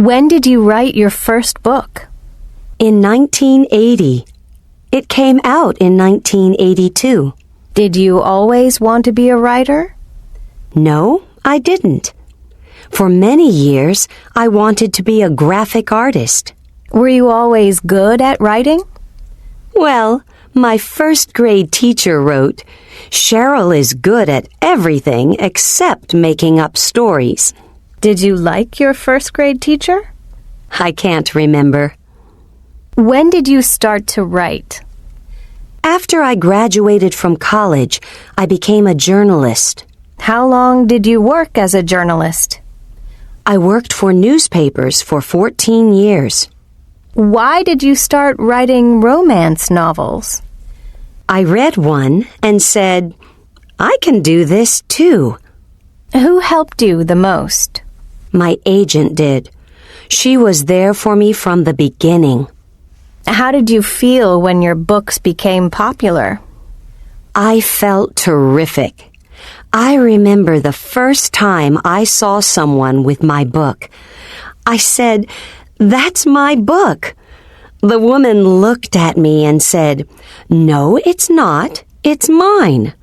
When did you write your first book? In 1980. It came out in 1982. Did you always want to be a writer? No, I didn't. For many years, I wanted to be a graphic artist. Were you always good at writing? Well, my first grade teacher wrote, "Cheryl is good at everything except making up stories." Did you like your first grade teacher? I can't remember. When did you start to write? After I graduated from college, I became a journalist. How long did you work as a journalist? I worked for newspapers for 14 years. Why did you start writing romance novels? I read one and said, I can do this too. Who helped you the most? My agent did. She was there for me from the beginning. How did you feel when your books became popular? I felt terrific. I remember the first time I saw someone with my book. I said, "That's my book." The woman looked at me and said, "No, it's not. It's mine."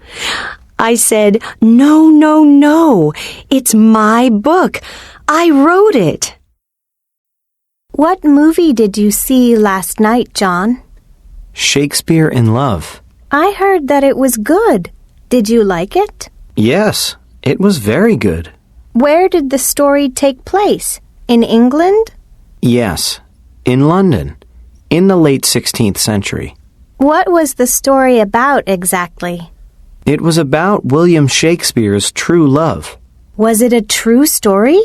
I said, No, it's my book. I wrote it." What movie did you see last night, John? Shakespeare in Love. I heard that it was good. Did you like it? Yes, it was very good. Where did the story take place? In England? Yes, in London, in the late 16th century. What was the story about exactly? It was about William Shakespeare's true love. Was it a true story?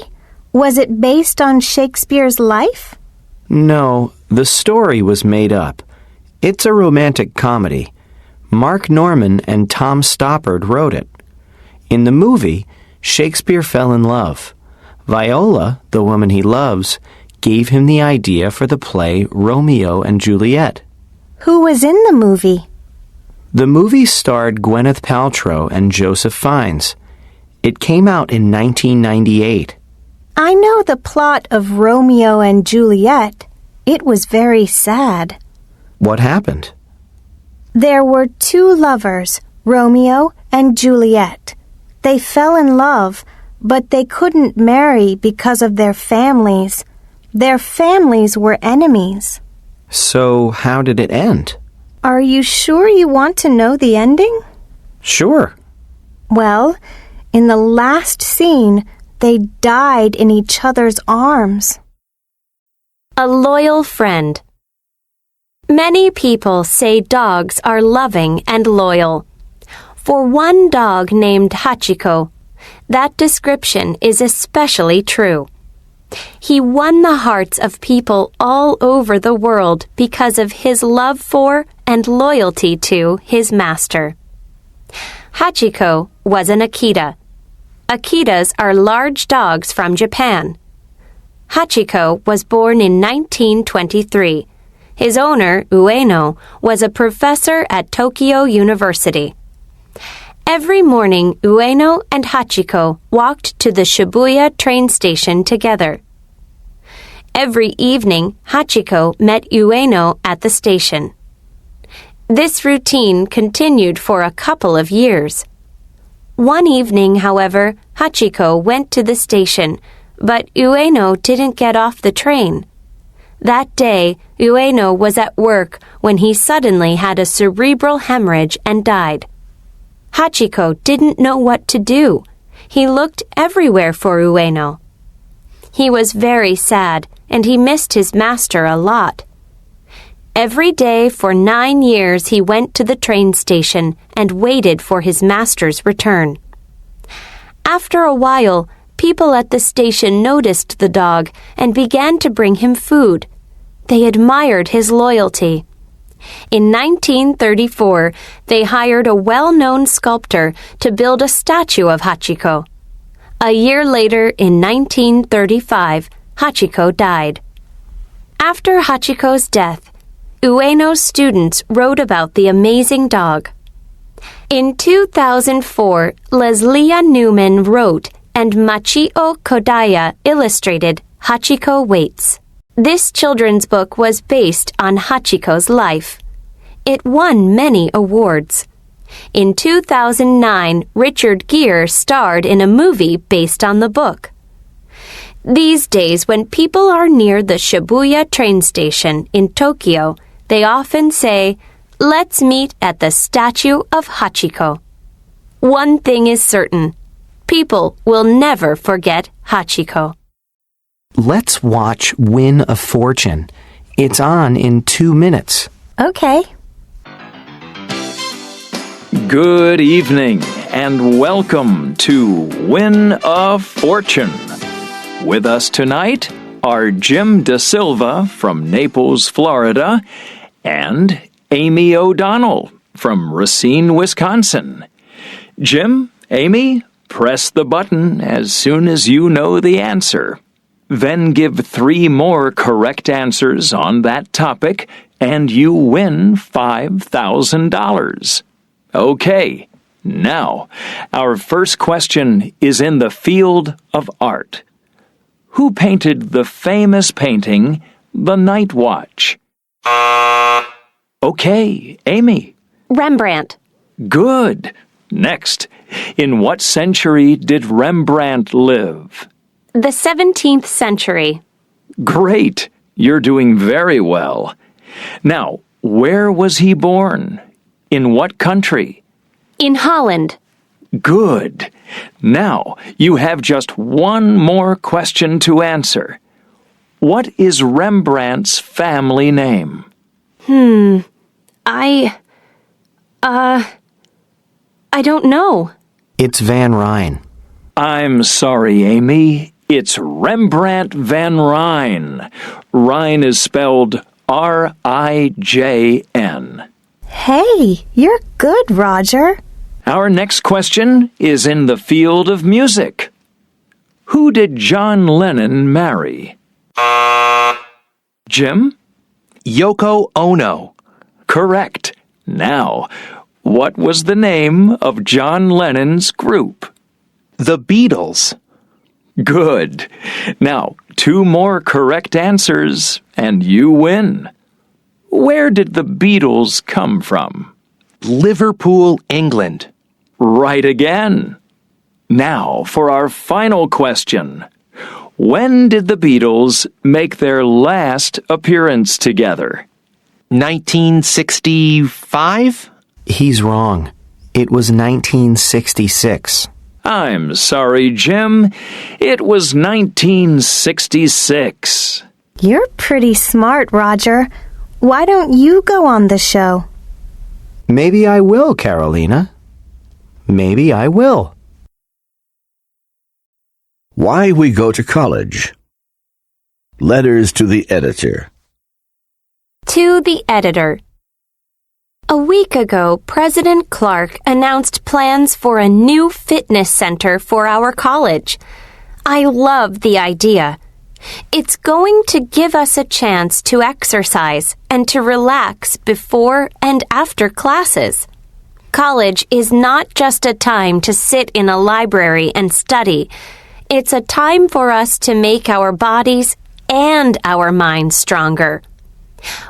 Was it based on Shakespeare's life? No, the story was made up. It's a romantic comedy. Mark Norman and Tom Stoppard wrote it. In the movie, Shakespeare fell in love. Viola, the woman he loves, gave him the idea for the play Romeo and Juliet. Who was in the movie? The movie starred Gwyneth Paltrow and Joseph Fiennes. It came out in 1998. I know the plot of Romeo and Juliet. It was very sad. What happened? There were two lovers, Romeo and Juliet. They fell in love, but they couldn't marry because of their families. Their families were enemies. So how did it end? Are you sure you want to know the ending? Sure. Well, in the last scene, they died in each other's arms. A loyal friend. Many people say dogs are loving and loyal. For one dog named Hachiko, that description is especially true. He won the hearts of people all over the world because of his love for and loyalty to his master. Hachiko was an Akita. Akitas are large dogs from Japan. Hachiko was born in 1923. His owner, Ueno, was a professor at Tokyo University. Every morning, Ueno and Hachiko walked to the Shibuya train station together. Every evening, Hachiko met Ueno at the station. This routine continued for a couple of years. One evening, however, Hachiko went to the station, but Ueno didn't get off the train. That day, Ueno was at work when he suddenly had a cerebral hemorrhage and died. Hachiko didn't know what to do. He looked everywhere for Ueno. He was very sad, and he missed his master a lot. Every day for 9 years he went to the train station and waited for his master's return. After a while, people at the station noticed the dog and began to bring him food. They admired his loyalty. In 1934, they hired a well-known sculptor to build a statue of Hachiko. A year later, in 1935, Hachiko died. After Hachiko's death, Ueno's students wrote about the amazing dog. In 2004, Leslia Newman wrote and Machio Kodaya illustrated Hachiko Waits. This children's book was based on Hachiko's life. It won many awards. In 2009, Richard Gere starred in a movie based on the book. These days, when people are near the Shibuya train station in Tokyo, they often say, "Let's meet at the statue of Hachiko." One thing is certain. People will never forget Hachiko. Let's watch Win a Fortune. It's on in 2 minutes. Okay. Good evening and welcome to Win a Fortune. With us tonight are Jim Da Silva from Naples, Florida, and Amy O'Donnell from Racine, Wisconsin. Jim, Amy, press the button as soon as you know the answer. Then give 3 more correct answers on that topic and you win $5,000. Okay, now, our first question is in the field of art. Who painted the famous painting, The Night Watch? Okay, Amy. Rembrandt. Good. Next, in what century did Rembrandt live? The 17th century. Great. You're doing very well. Now, where was he born? In what country? In Holland. Good. Now, you have just one more question to answer. What is Rembrandt's family name? I don't know. It's Van Ryn. I'm sorry, Amy. It's Rembrandt van Rijn. Rijn is spelled R-I-J-N. Hey, you're good, Roger. Our next question is in the field of music. Who did John Lennon marry? Jim? Yoko Ono. Correct. Now, what was the name of John Lennon's group? The Beatles. Good. Now, 2 more correct answers, and you win. Where did the Beatles come from? Liverpool, England. Right again. Now, for our final question. When did the Beatles make their last appearance together? 1965? He's wrong. It was 1966. I'm sorry, Jim. It was 1966. You're pretty smart, Roger. Why don't you go on the show? Maybe I will, Carolina. Maybe I will. Why we go to college. Letters to the editor. To the editor. A week ago, President Clark announced plans for a new fitness center for our college. I love the idea. It's going to give us a chance to exercise and to relax before and after classes. College is not just a time to sit in a library and study. It's a time for us to make our bodies and our minds stronger.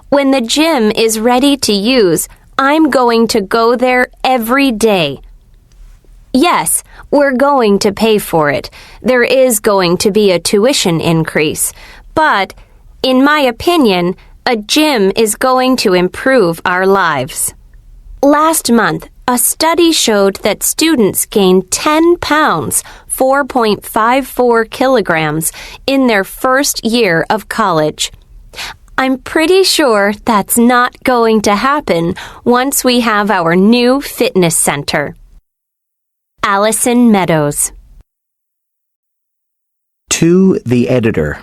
When the gym is ready to use, I'm going to go there every day. Yes, we're going to pay for it. There is going to be a tuition increase. But, in my opinion, a gym is going to improve our lives. Last month, a study showed that students gained 10 pounds, 4.54 kilograms, in their first year of college. I'm pretty sure that's not going to happen once we have our new fitness center. Allison Meadows. To the editor.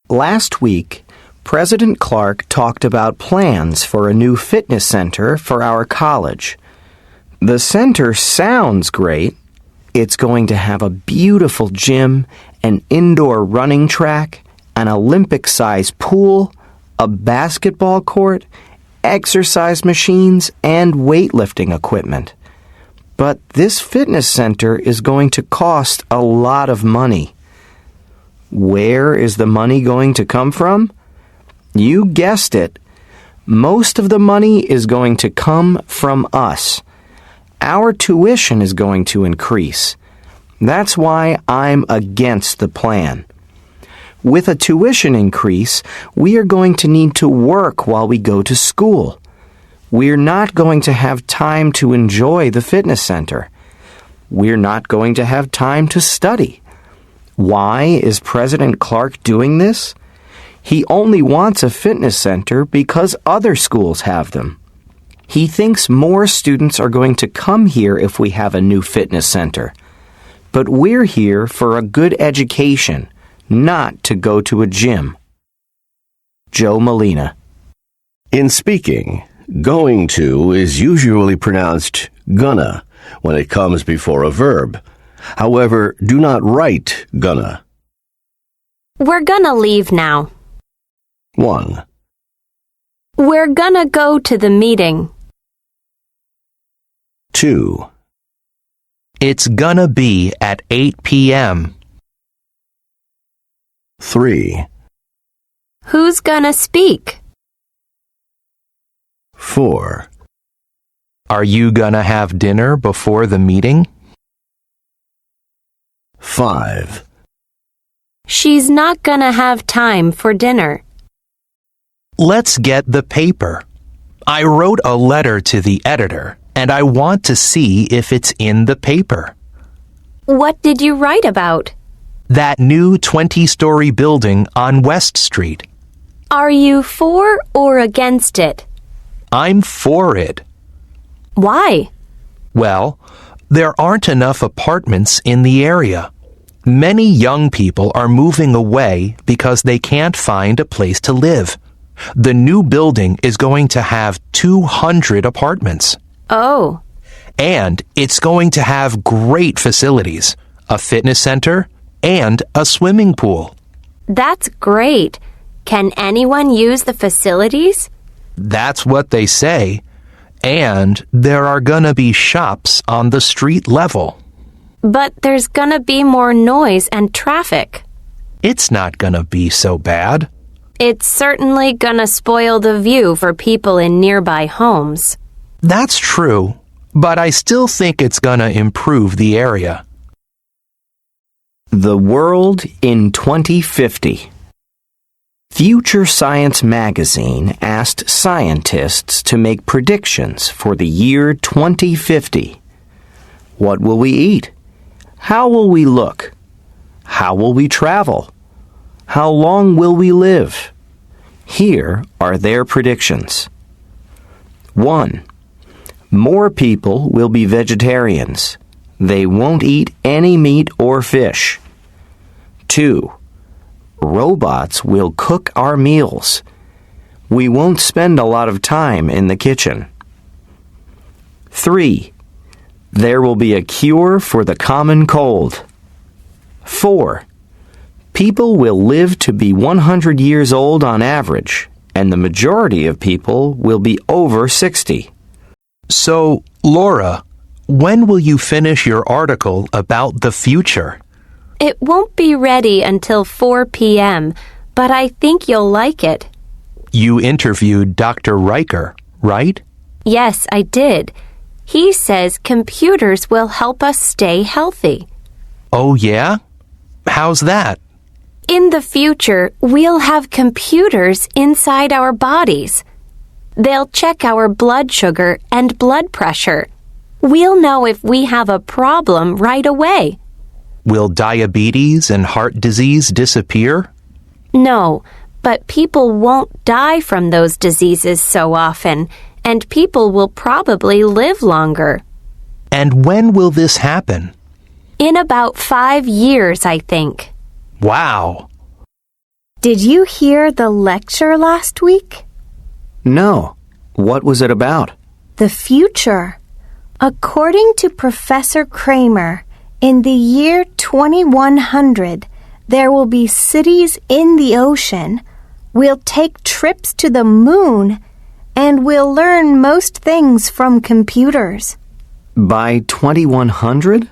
Last week, President Clark talked about plans for a new fitness center for our college. The center sounds great. It's going to have a beautiful gym, an indoor running track, an Olympic-sized pool, a basketball court, exercise machines, and weightlifting equipment. But this fitness center is going to cost a lot of money. Where is the money going to come from? You guessed it. Most of the money is going to come from us. Our tuition is going to increase. That's why I'm against the plan. With a tuition increase, we are going to need to work while we go to school. We're not going to have time to enjoy the fitness center. We're not going to have time to study. Why is President Clark doing this? He only wants a fitness center because other schools have them. He thinks more students are going to come here if we have a new fitness center. But we're here for a good education, not to go to a gym. Joe Molina. In speaking, going to is usually pronounced gonna when it comes before a verb. However, do not write gonna. We're gonna leave now. 1. We're gonna go to the meeting. 2. It's gonna be at 8 p.m. 3. Who's gonna speak? 4. Are you gonna have dinner before the meeting? 5. She's not gonna have time for dinner. Let's get the paper. I wrote a letter to the editor, and I want to see if it's in the paper. What did you write about? That new 20-story building on West Street. Are you for or against it? I'm for it. Why? Well, there aren't enough apartments in the area. Many young people are moving away because they can't find a place to live. The new building is going to have 200 apartments. Oh. And it's going to have great facilities, a fitness center, and a swimming pool. That's great. Can anyone use the facilities? That's what they say. And there are gonna be shops on the street level. But there's gonna be more noise and traffic. It's not gonna be so bad. It's certainly gonna spoil the view for people in nearby homes. That's true, but I still think it's gonna improve the area. The World in 2050. Future Science magazine asked scientists to make predictions for the year 2050. What will we eat? How will we look? How will we travel? How long will we live? Here are their predictions. 1. More people will be vegetarians. They won't eat any meat or fish. 2. Robots will cook our meals. We won't spend a lot of time in the kitchen. 3. There will be a cure for the common cold. 4. People will live to be 100 years old on average, and the majority of people will be over 60. So, Laura, when will you finish your article about the future? It won't be ready until 4 p.m., but I think you'll like it. You interviewed Dr. Riker, right? Yes, I did. He says computers will help us stay healthy. Oh, yeah? How's that? In the future, we'll have computers inside our bodies. They'll check our blood sugar and blood pressure. We'll know if we have a problem right away. Will diabetes and heart disease disappear? No, but people won't die from those diseases so often, and people will probably live longer. And when will this happen? In about 5 years, I think. Wow! Did you hear the lecture last week? No. What was it about? The future. According to Professor Kramer, in the year 2100, there will be cities in the ocean. We'll take trips to the moon, and we'll learn most things from computers. By 2100?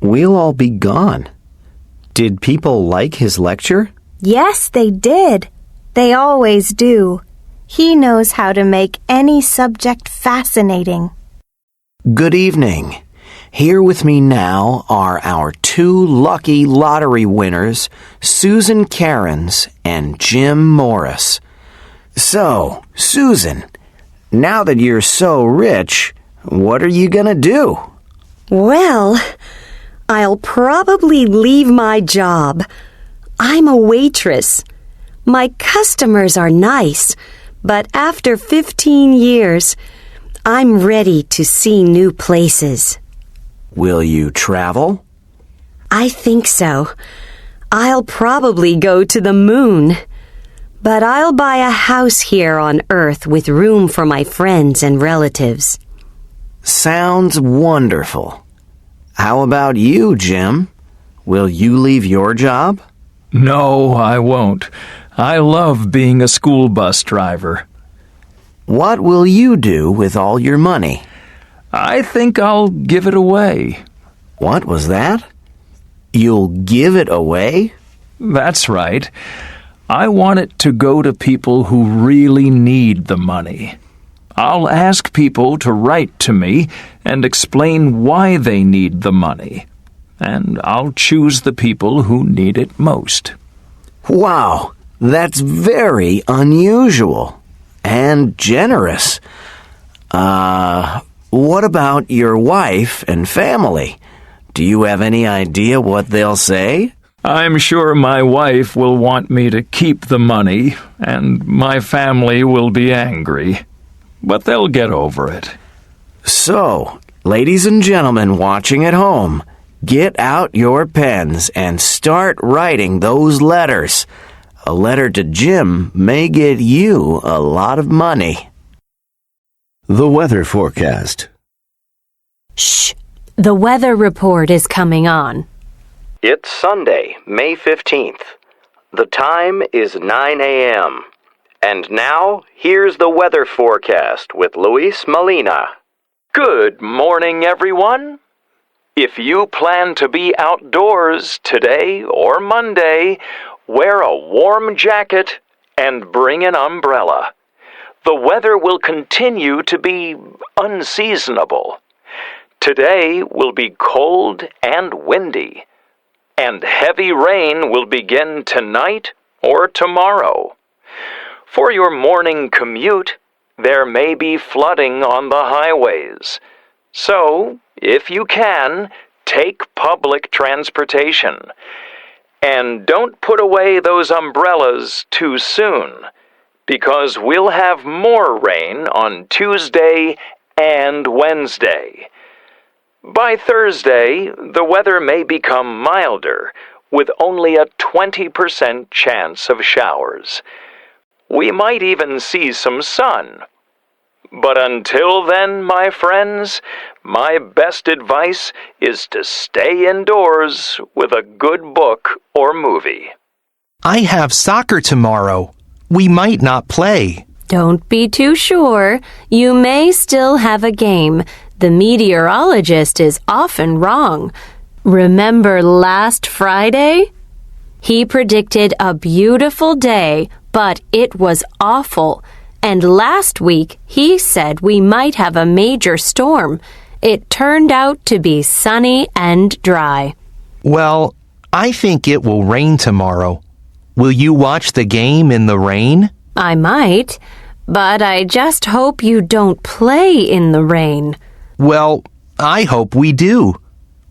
We'll all be gone. Did people like his lecture? Yes, they did. They always do. He knows how to make any subject fascinating. Good evening. Here with me now are our two lucky lottery winners, Susan Cairns and Jim Morris. So, Susan, now that you're so rich, what are you gonna do? Well, I'll probably leave my job. I'm a waitress. My customers are nice, but after 15 years, I'm ready to see new places. Will you travel? I think so. I'll probably go to the moon. But I'll buy a house here on Earth with room for my friends and relatives. Sounds wonderful. How about you, Jim? Will you leave your job? No, I won't. I love being a school bus driver. What will you do with all your money? I think I'll give it away. What was that? You'll give it away? That's right. I want it to go to people who really need the money. I'll ask people to write to me and explain why they need the money. And I'll choose the people who need it most. Wow, that's very unusual and generous. What about your wife and family? Do you have any idea what they'll say? I'm sure my wife will want me to keep the money, and my family will be angry. But they'll get over it. So, ladies and gentlemen watching at home, get out your pens and start writing those letters. A letter to Jim may get you a lot of money. The weather forecast. Shh! The weather report is coming on. It's Sunday, May 15th. The time is 9 a.m. And now, here's the weather forecast with Luis Molina. Good morning, everyone. If you plan to be outdoors today or Monday, wear a warm jacket and bring an umbrella. The weather will continue to be unseasonable. Today will be cold and windy, and heavy rain will begin tonight or tomorrow. For your morning commute, there may be flooding on the highways. So, if you can, take public transportation. And don't put away those umbrellas too soon, because we'll have more rain on Tuesday and Wednesday. By Thursday, the weather may become milder, with only a 20% chance of showers. We might even see some sun. But until then, my friends, my best advice is to stay indoors with a good book or movie. I have soccer tomorrow. We might not play. Don't be too sure. You may still have a game. The meteorologist is often wrong. Remember last Friday? He predicted a beautiful day, but it was awful. And last week, he said we might have a major storm. It turned out to be sunny and dry. Well, I think it will rain tomorrow. Will you watch the game in the rain? I might, but I just hope you don't play in the rain. Well, I hope we do.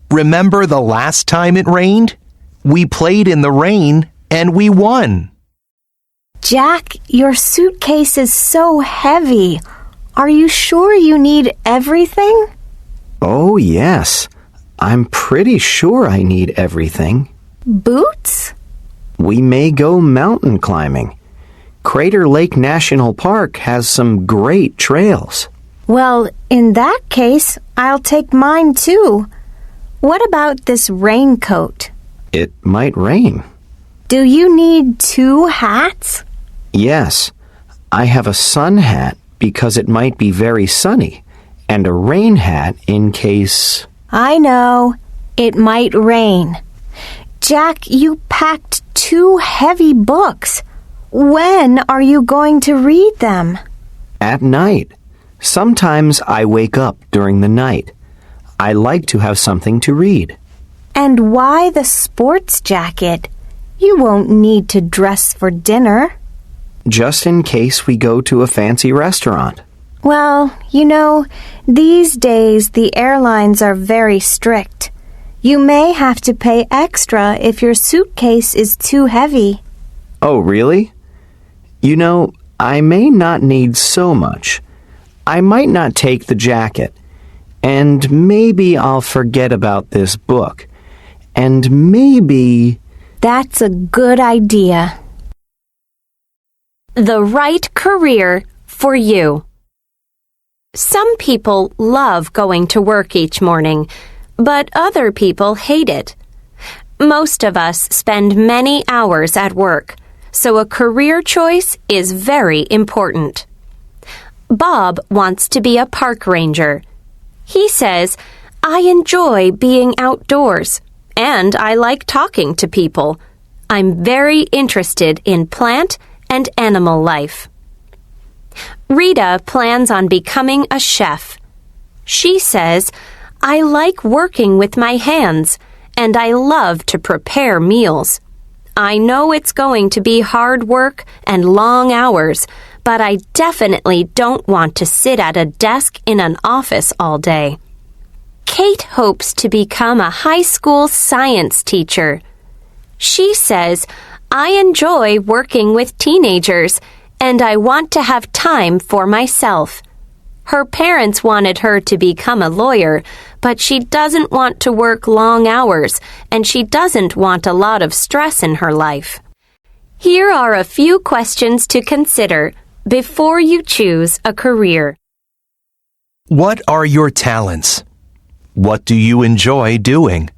Remember the last time it rained? We played in the rain and we won. Jack, your suitcase is so heavy. Are you sure you need everything? Oh, yes. I'm pretty sure I need everything. Boots? We may go mountain climbing. Crater Lake National Park has some great trails. Well, in that case, I'll take mine too. What about this raincoat? It might rain. Do you need 2 hats? Yes. I have a sun hat because it might be very sunny, and a rain hat in case... I know. It might rain. Jack, you packed 2 heavy books. When are you going to read them? At night. Sometimes I wake up during the night. I like to have something to read. And why the sports jacket? You won't need to dress for dinner. Just in case we go to a fancy restaurant. Well, these days the airlines are very strict. You may have to pay extra if your suitcase is too heavy. Oh, really? I may not need so much. I might not take the jacket. And maybe I'll forget about this book. And maybe... That's a good idea. The right career for you. Some people love going to work each morning, but other people hate it. Most of us spend many hours at work, so a career choice is very important. Bob wants to be a park ranger. He says, "I enjoy being outdoors, and I like talking to people. I'm very interested in plant and animal life." Rita plans on becoming a chef. She says, "I like working with my hands, and I love to prepare meals. I know it's going to be hard work and long hours, but I definitely don't want to sit at a desk in an office all day." Kate hopes to become a high school science teacher. She says, "I enjoy working with teenagers, and I want to have time for myself." Her parents wanted her to become a lawyer, but she doesn't want to work long hours, and she doesn't want a lot of stress in her life. Here are a few questions to consider before you choose a career. What are your talents? What do you enjoy doing?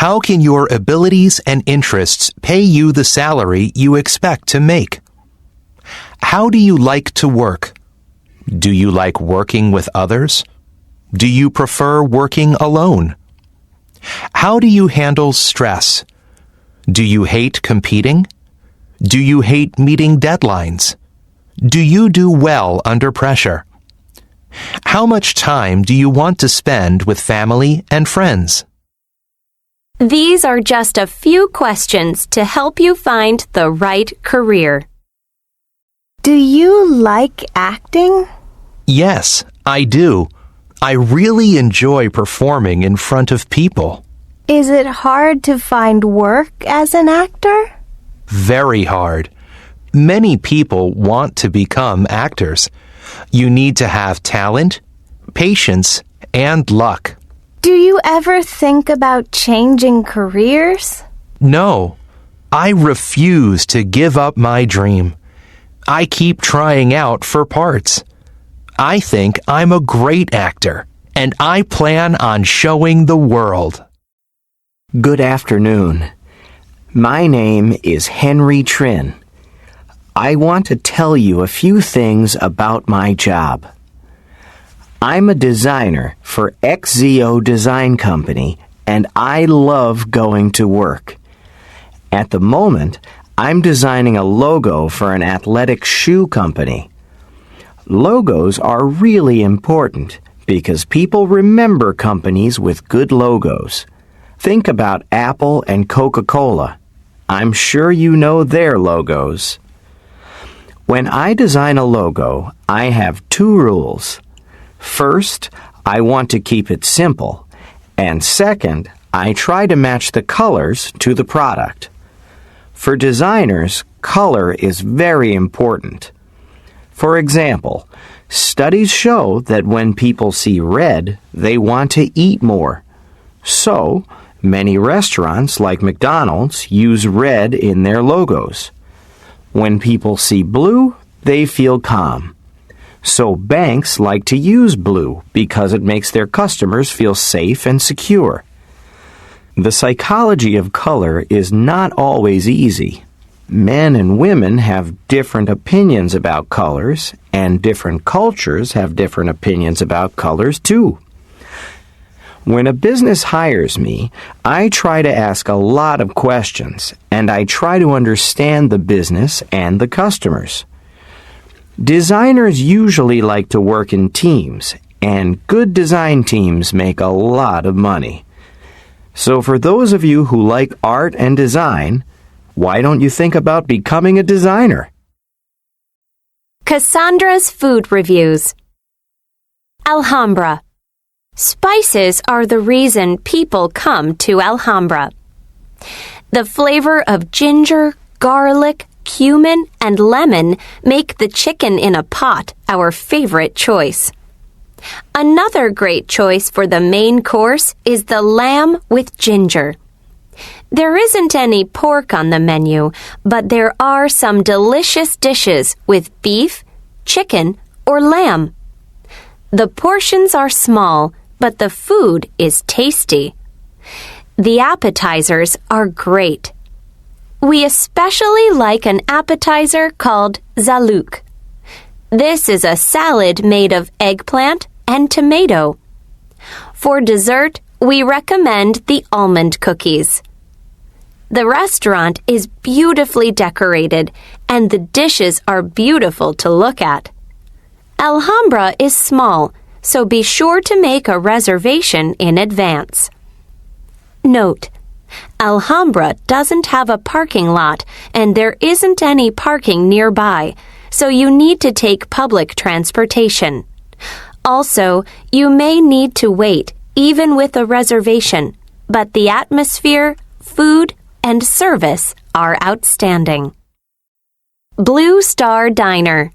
How can your abilities and interests pay you the salary you expect to make? How do you like to work? Do you like working with others? Do you prefer working alone? How do you handle stress? Do you hate competing? Do you hate meeting deadlines? Do you do well under pressure? How much time do you want to spend with family and friends? These are just a few questions to help you find the right career. Do you like acting? Yes, I do. I really enjoy performing in front of people. Is it hard to find work as an actor? Very hard. Many people want to become actors. You need to have talent, patience, and luck. Do you ever think about changing careers? No, I refuse to give up my dream. I keep trying out for parts. I think I'm a great actor, and I plan on showing the world. Good afternoon. My name is Henry Trin. I want to tell you a few things about my job. I'm a designer for XZO Design Company, and I love going to work. At the moment, I'm designing a logo for an athletic shoe company. Logos are really important because people remember companies with good logos. Think about Apple and Coca-Cola. I'm sure you know their logos. When I design a logo, I have 2 rules. First, I want to keep it simple. And second, I try to match the colors to the product. For designers, color is very important. For example, studies show that when people see red, they want to eat more. So, many restaurants like McDonald's use red in their logos. When people see blue, they feel calm. So banks like to use blue because it makes their customers feel safe and secure. The psychology of color is not always easy. Men and women have different opinions about colors, and different cultures have different opinions about colors too. When a business hires me, I try to ask a lot of questions, and I try to understand the business and the customers. Designers usually like to work in teams, and good design teams make a lot of money. So for those of you who like art and design, why don't you think about becoming a designer? Cassandra's Food Reviews. Alhambra. Spices are the reason people come to Alhambra. The flavor of ginger, garlic, cumin, and lemon make the chicken in a pot our favorite choice. Another great choice for the main course is the lamb with ginger. There isn't any pork on the menu, but there are some delicious dishes with beef, chicken, or lamb. The portions are small, but the food is tasty. The appetizers are great. We especially like an appetizer called zalouk. This is a salad made of eggplant and tomato. For dessert, we recommend the almond cookies. The restaurant is beautifully decorated, and the dishes are beautiful to look at. Alhambra is small, so be sure to make a reservation in advance. Note: Alhambra doesn't have a parking lot, and there isn't any parking nearby, so you need to take public transportation. Also, you may need to wait, even with a reservation, but the atmosphere, food, and service are outstanding. Blue Star Diner.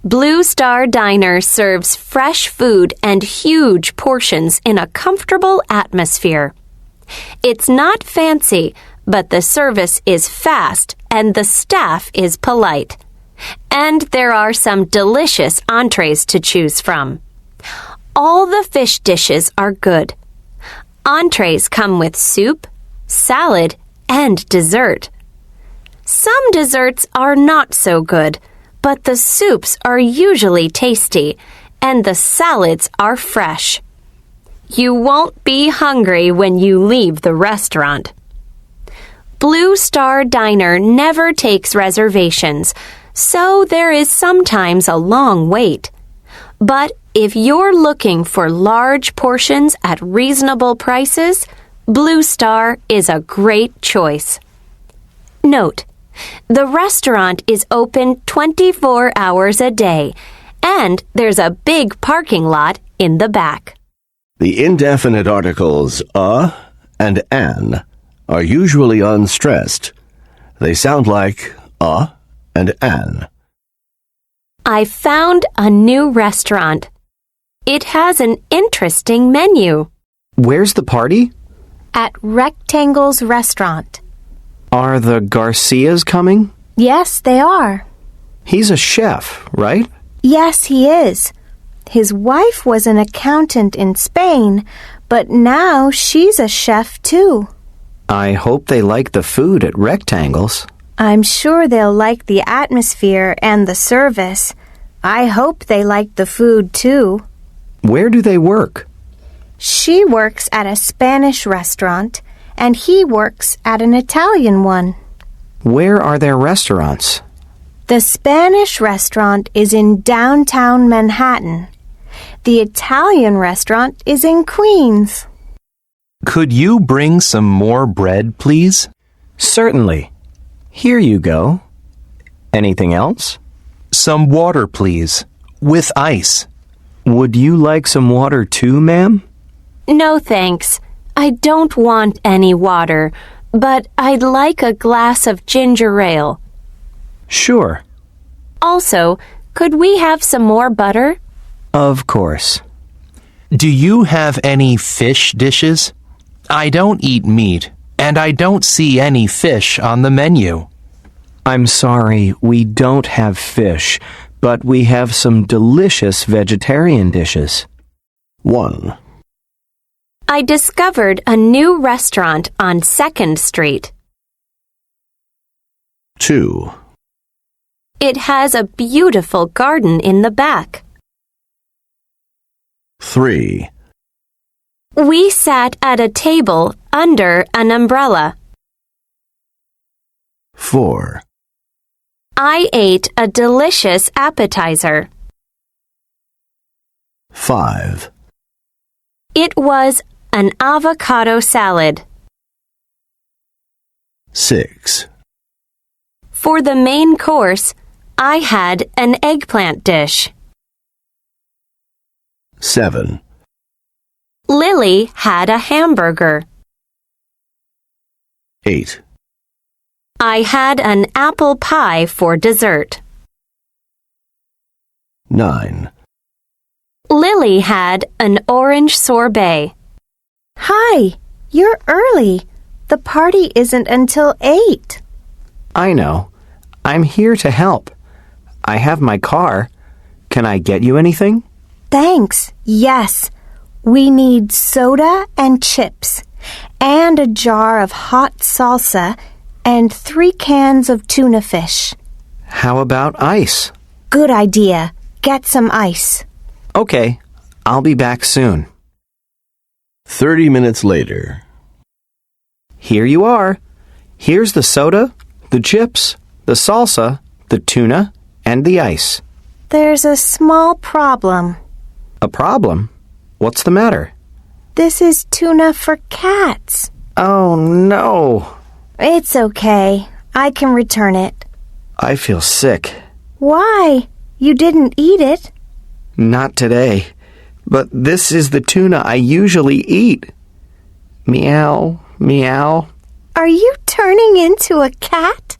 Blue Star Diner serves fresh food and huge portions in a comfortable atmosphere. It's not fancy, but the service is fast and the staff is polite. And there are some delicious entrees to choose from. All the fish dishes are good. Entrees come with soup, salad, and dessert. Some desserts are not so good, but the soups are usually tasty, and the salads are fresh. You won't be hungry when you leave the restaurant. Blue Star Diner never takes reservations, so there is sometimes a long wait. But if you're looking for large portions at reasonable prices, Blue Star is a great choice. Note: the restaurant is open 24 hours a day, and there's a big parking lot in the back. The indefinite articles a and an are usually unstressed. They sound like a and an. I found a new restaurant. It has an interesting menu. Where's the party? At Rectangle's restaurant. Are the Garcias coming? Yes, they are. He's a chef, right? Yes, he is. His wife was an accountant in Spain, but now she's a chef too. I hope they like the food at Rectangles. I'm sure they'll like the atmosphere and the service. I hope they like the food too. Where do they work? She works at a Spanish restaurant, and he works at an Italian one. Where are their restaurants? The Spanish restaurant is in downtown Manhattan. The Italian restaurant is in Queens. Could you bring some more bread, please? Certainly. Here you go. Anything else? Some water, please, with ice. Would you like some water too, ma'am? No, thanks. I don't want any water, but I'd like a glass of ginger ale. Sure. Also, could we have some more butter? Of course. Do you have any fish dishes? I don't eat meat, and I don't see any fish on the menu. I'm sorry, we don't have fish, but we have some delicious vegetarian dishes. 1. I discovered a new restaurant on 2nd Street. 2. It has a beautiful garden in the back. 3. We sat at a table under an umbrella. 4. I ate a delicious appetizer. 5. It was an avocado salad. 6. For the main course, I had an eggplant dish. 7. Lily had a hamburger. 8. I had an apple pie for dessert. 9. Lily had an orange sorbet. Hi, you're early. The party isn't until 8. I know. I'm here to help. I have my car. Can I get you anything? Thanks. Yes. We need soda and chips, and a jar of hot salsa, and 3 cans of tuna fish. How about ice? Good idea. Get some ice. Okay, I'll be back soon. 30 minutes later. Here you are. Here's the soda, the chips, the salsa, the tuna, and the ice. There's a small problem. A problem? What's the matter? This is tuna for cats. Oh, no. It's okay. I can return it. I feel sick. Why? You didn't eat it. Not today. But this is the tuna I usually eat. Meow, meow. Are you turning into a cat?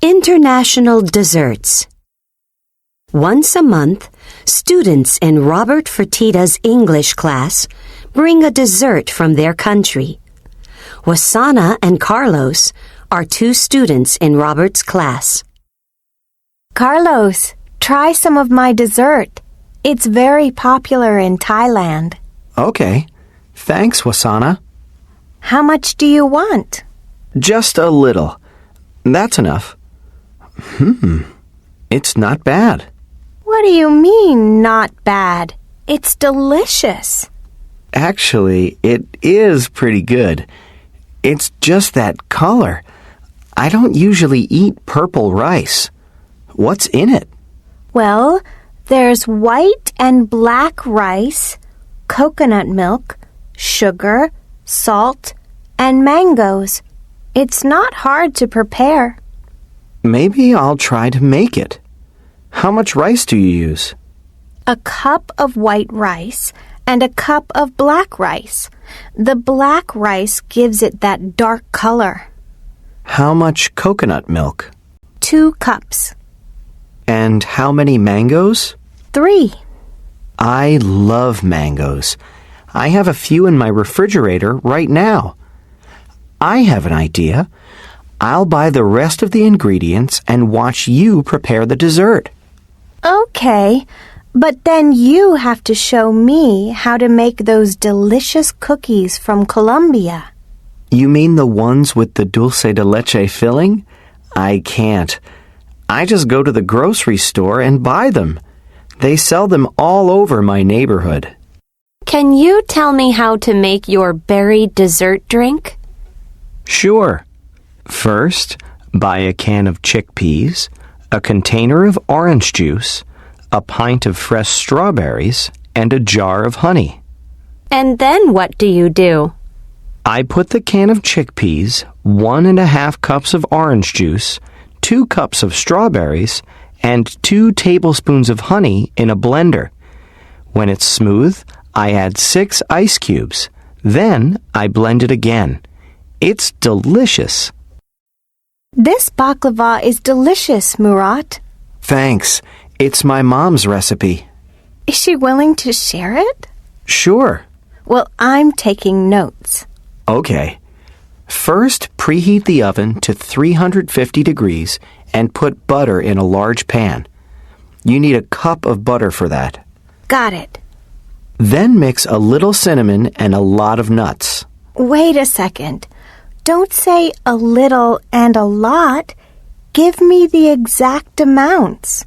International desserts. Once a month, students in Robert Fertitta's English class bring a dessert from their country. Wasana and Carlos are 2 students in Robert's class. Carlos, try some of my dessert. It's very popular in Thailand. Okay. Thanks, Wasana. How much do you want? Just a little. That's enough. It's not bad. What do you mean, not bad? It's delicious. Actually, it is pretty good. It's just that color. I don't usually eat purple rice. What's in it? Well, there's white and black rice, coconut milk, sugar, salt, and mangoes. It's not hard to prepare. Maybe I'll try to make it. How much rice do you use? A cup of white rice and a cup of black rice. The black rice gives it that dark color. How much coconut milk? 2 cups. And how many mangoes? 3. I love mangoes. I have a few in my refrigerator right now. I have an idea. I'll buy the rest of the ingredients and watch you prepare the dessert. Okay, but then you have to show me how to make those delicious cookies from Colombia. You mean the ones with the dulce de leche filling? I can't. I just go to the grocery store and buy them. They sell them all over my neighborhood. Can you tell me how to make your berry dessert drink? Sure. First, buy a can of chickpeas, a container of orange juice, a pint of fresh strawberries, and a jar of honey. And then what do you do? I put the can of chickpeas, 1.5 cups of orange juice, 2 cups of strawberries, and 2 tablespoons of honey in a blender. When it's smooth, I add 6 ice cubes. Then I blend it again. It's delicious. This baklava is delicious, Murat. Thanks. It's my mom's recipe. Is she willing to share it? Sure. Well, I'm taking notes. Okay. First, preheat the oven to 350 degrees and put butter in a large pan. You need a cup of butter for that. Got it. Then mix a little cinnamon and a lot of nuts. Wait a second. Don't say a little and a lot. Give me the exact amounts.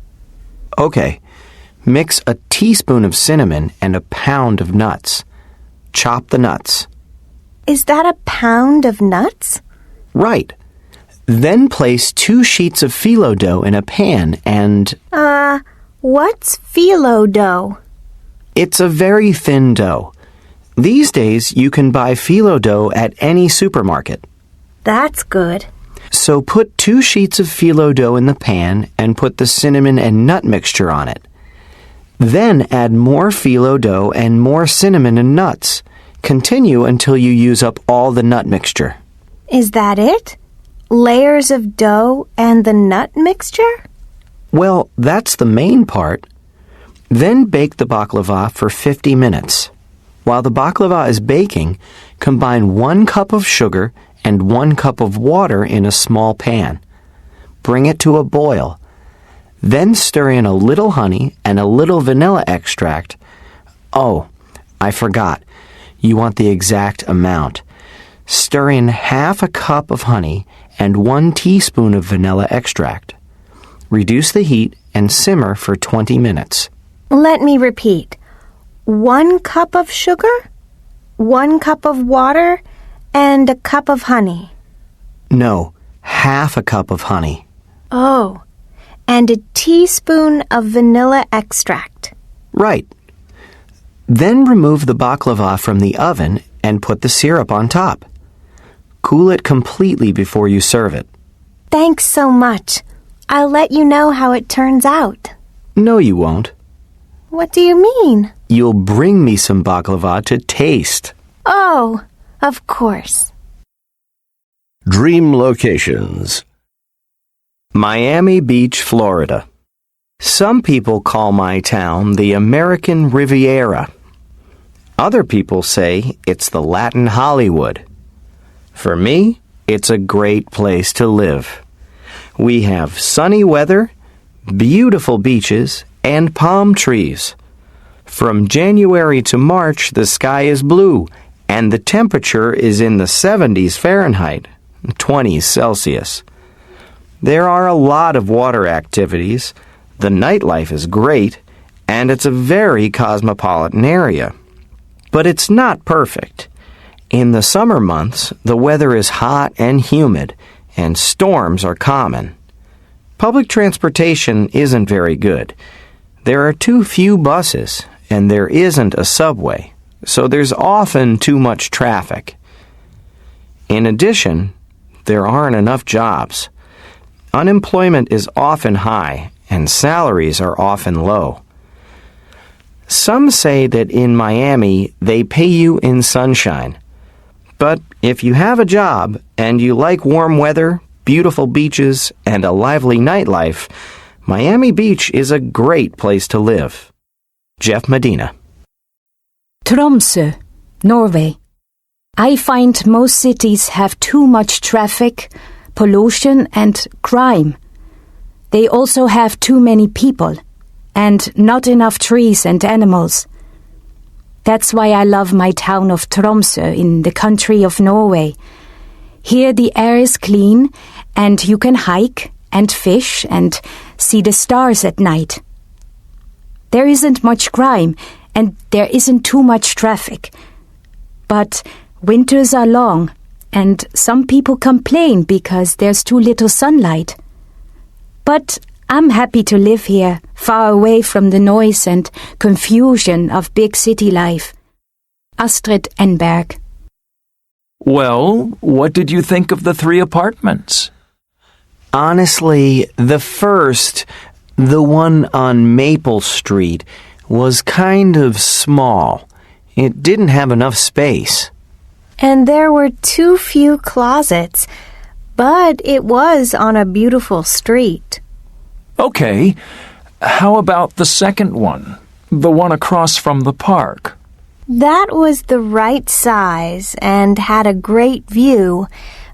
Okay. Mix a teaspoon of cinnamon and a pound of nuts. chop the nuts. Is that a pound of nuts? Right. Then place 2 sheets of phyllo dough in a pan and... What's phyllo dough? It's a very thin dough. These days, you can buy phyllo dough at any supermarket. That's good. So put 2 sheets of phyllo dough in the pan and put the cinnamon and nut mixture on it. Then add more phyllo dough and more cinnamon and nuts. Continue until you use up all the nut mixture. Is that it? Layers of dough and the nut mixture? Well, that's the main part. Then bake the baklava for 50 minutes. While the baklava is baking, combine 1 cup of sugar and 1 cup of water in a small pan. Bring it to a boil. Then stir in a little honey and a little vanilla extract. Oh, I forgot. You want the exact amount. Stir in half a cup of honey and 1 teaspoon of vanilla extract. Reduce the heat and simmer for 20 minutes. Let me repeat. 1 cup of sugar, 1 cup of water, and a cup of honey. No, half a cup of honey. Oh, and a teaspoon of vanilla extract. Right. Then remove the baklava from the oven and put the syrup on top. Cool it completely before you serve it. Thanks so much. I'll let you know how it turns out. No, you won't. What do you mean? You'll bring me some baklava to taste. Oh, of course. Dream locations. Miami Beach, Florida. Some people call my town the American Riviera. Other people say it's the Latin Hollywood. For me, it's a great place to live. We have sunny weather, beautiful beaches, and palm trees. From January to March, the sky is blue, and the temperature is in the 70s Fahrenheit, 20s Celsius. There are a lot of water activities. The nightlife is great, and it's a very cosmopolitan area. But it's not perfect. In the summer months, the weather is hot and humid, and storms are common. Public transportation isn't very good. There are too few buses, and there isn't a subway, so there's often too much traffic. In addition, there aren't enough jobs. Unemployment is often high, and salaries are often low. Some say that in Miami, they pay you in sunshine. But if you have a job and you like warm weather, beautiful beaches, and a lively nightlife, Miami Beach is a great place to live. Jeff Medina. Tromsø, Norway. I find most cities have too much traffic, pollution, and crime. They also have too many people, and not enough trees and animals. That's why I love my town of Tromsø in the country of Norway. Here the air is clean, and you can hike and fish and see the stars at night. There isn't much crime, and there isn't too much traffic. But winters are long, and some people complain because there's too little sunlight. But I'm happy to live here, far away from the noise and confusion of big city life. Astrid Enberg. Well, what did you think of the 3 apartments? Honestly, the first, the one on Maple Street, was kind of small. It didn't have enough space. And there were too few closets, but it was on a beautiful street. Okay, how about the second one? The one across from the park? That was the right size and had a great view,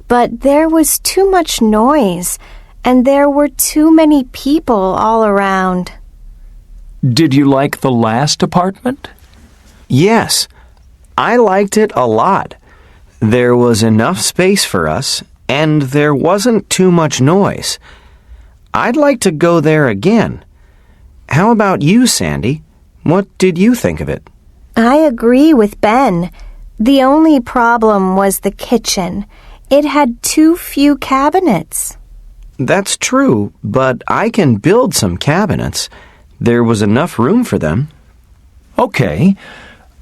but there was too much noise, and there were too many people all around. Did you like the last apartment? Yes, I liked it a lot. There was enough space for us, and there wasn't too much noise. I'd like to go there again. How about you, Sandy? What did you think of it? I agree with Ben. The only problem was the kitchen. It had too few cabinets. That's true, but I can build some cabinets. There was enough room for them. Okay,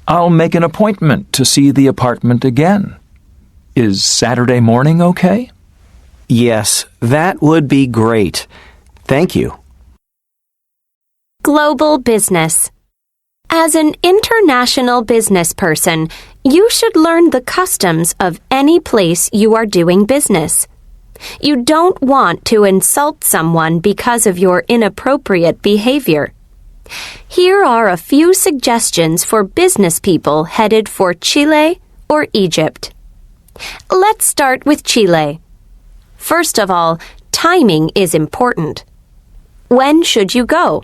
I'll make an appointment to see the apartment again. Is Saturday morning okay? Yes, that would be great. Thank you. Global business. As an international business person, you should learn the customs of any place you are doing business. You don't want to insult someone because of your inappropriate behavior. Here are a few suggestions for business people headed for Chile or Egypt. Let's start with Chile. First of all, timing is important. When should you go?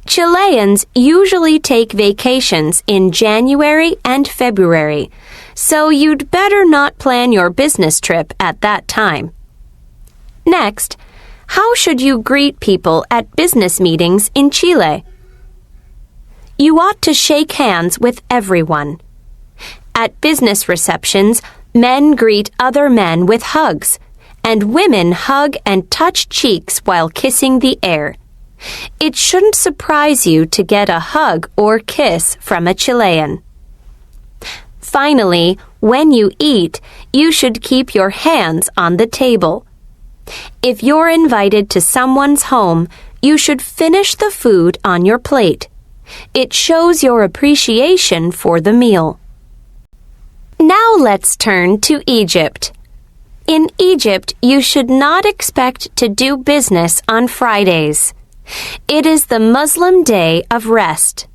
Chileans usually take vacations in January and February, so you'd better not plan your business trip at that time. Next, how should you greet people at business meetings in Chile? You ought to shake hands with everyone. At business receptions, men greet other men with hugs, and women hug and touch cheeks while kissing the air. It shouldn't surprise you to get a hug or kiss from a Chilean. Finally, when you eat, you should keep your hands on the table. If you're invited to someone's home, you should finish the food on your plate. It shows your appreciation for the meal. Now let's turn to Egypt. In Egypt, you should not expect to do business on Fridays. It is the Muslim day of rest.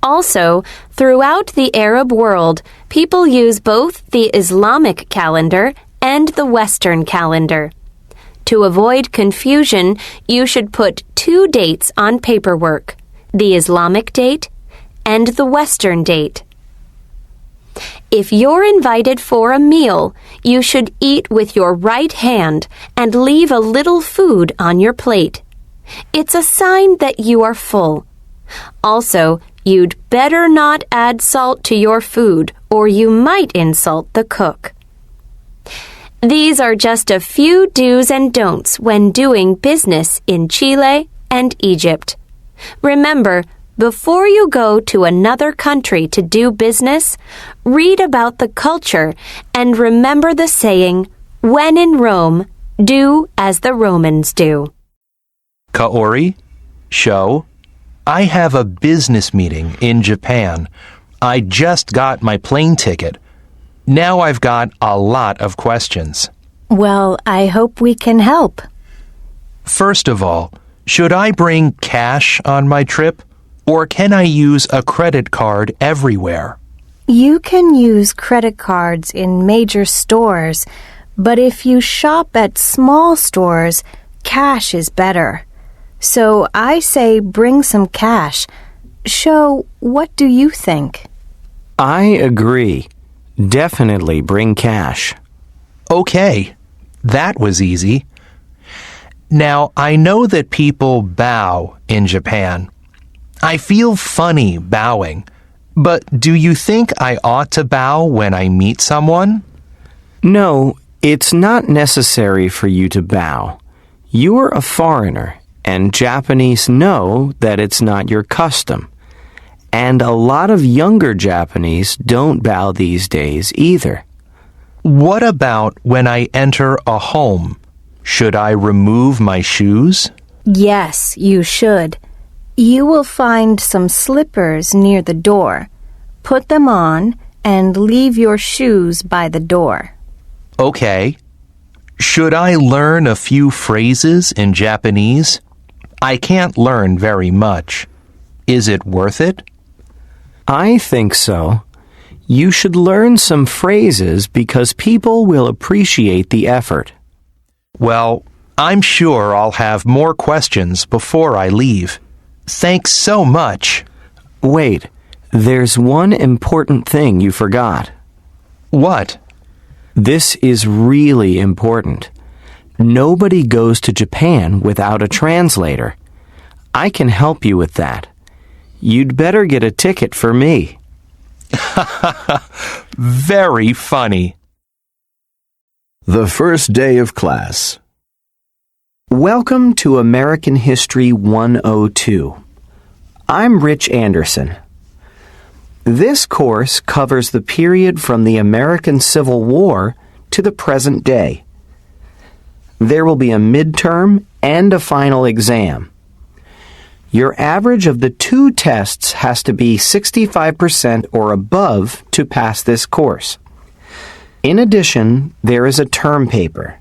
Also, throughout the Arab world, people use both the Islamic calendar and the Western calendar. To avoid confusion, you should put 2 dates on paperwork, the Islamic date and the Western date. If you're invited for a meal, you should eat with your right hand and leave a little food on your plate. It's a sign that you are full. Also, you'd better not add salt to your food, or you might insult the cook. These are just a few do's and don'ts when doing business in Chile and Egypt. Remember, before you go to another country to do business, read about the culture and remember the saying, "When in Rome, do as the Romans do." Kaori, Sho, I have a business meeting in Japan. I just got my plane ticket. Now I've got a lot of questions. Well, I hope we can help. First of all, should I bring cash on my trip, or can I use a credit card everywhere? You can use credit cards in major stores, but if you shop at small stores, cash is better. So I say bring some cash. Sho, what do you think? I agree. Definitely bring cash. Okay, that was easy. Now, I know that people bow in Japan. I feel funny bowing, but do you think I ought to bow when I meet someone? No, it's not necessary for you to bow. You're a foreigner, and Japanese know that it's not your custom. And a lot of younger Japanese don't bow these days either. What about when I enter a home? Should I remove my shoes? Yes, you should. You will find some slippers near the door. Put them on and leave your shoes by the door. Okay. Should I learn a few phrases in Japanese? I can't learn very much. Is it worth it? I think so. You should learn some phrases because people will appreciate the effort. Well, I'm sure I'll have more questions before I leave. Thanks so much. Wait, there's one important thing you forgot. What? This is really important. Nobody goes to Japan without a translator. I can help you with that. You'd better get a ticket for me. Very funny. The first day of class. Welcome to American History 102. I'm Rich Anderson. This course covers the period from the American Civil War to the present day. There will be a midterm and a final exam. Your average of the two tests has to be 65% or above to pass this course. In addition, there is a term paper.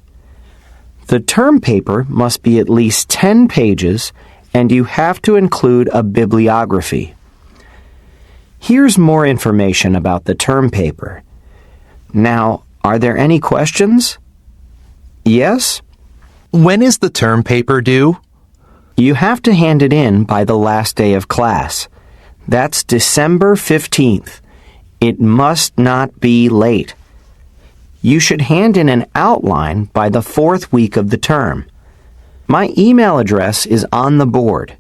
The term paper must be at least 10 pages, and you have to include a bibliography. Here's more information about the term paper. Now, are there any questions? Yes? When is the term paper due? You have to hand it in by the last day of class. That's December 15th. It must not be late. You should hand in an outline by the 4th week of the term. My email address is on the board.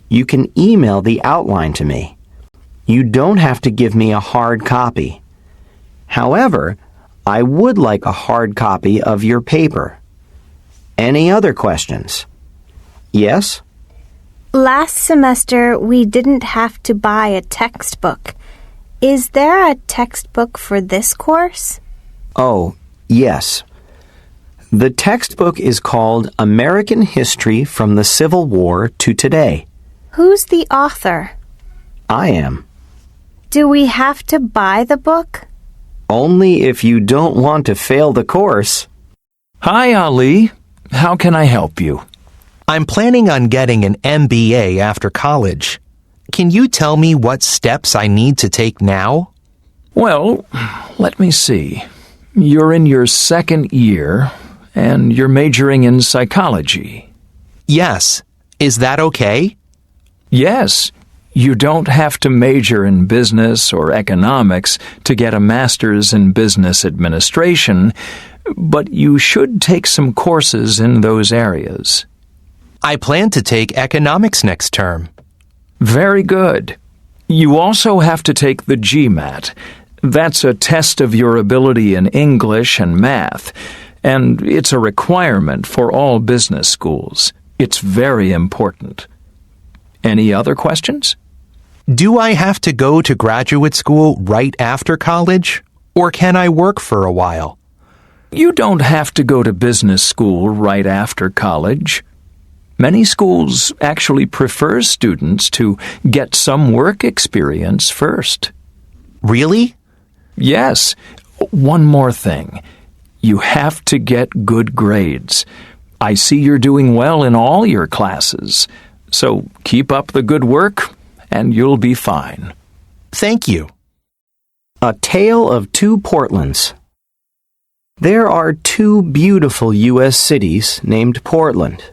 You can email the outline to me. You don't have to give me a hard copy. However, I would like a hard copy of your paper. Any other questions? Yes? Last semester, we didn't have to buy a textbook. Is there a textbook for this course? Oh, yes. The textbook is called American History from the Civil War to Today. Who's the author? I am. Do we have to buy the book? Only if you don't want to fail the course. Hi, Ali. How can I help you? I'm planning on getting an MBA after college. Can you tell me what steps I need to take now? Well, let me see. You're in your second year, and you're majoring in psychology. Yes. Is that okay? Yes. You don't have to major in business or economics to get a master's in business administration, but you should take some courses in those areas. I plan to take economics next term. Very good. You also have to take the GMAT. That's a test of your ability in English and math, and it's a requirement for all business schools. It's very important. Any other questions? Do I have to go to graduate school right after college, or can I work for a while? You don't have to go to business school right after college. Many schools actually prefer students to get some work experience first. Really? Yes. One more thing. You have to get good grades. I see you're doing well in all your classes, so keep up the good work and you'll be fine. Thank you. A Tale of Two Portlands. There are two beautiful U.S. cities named Portland.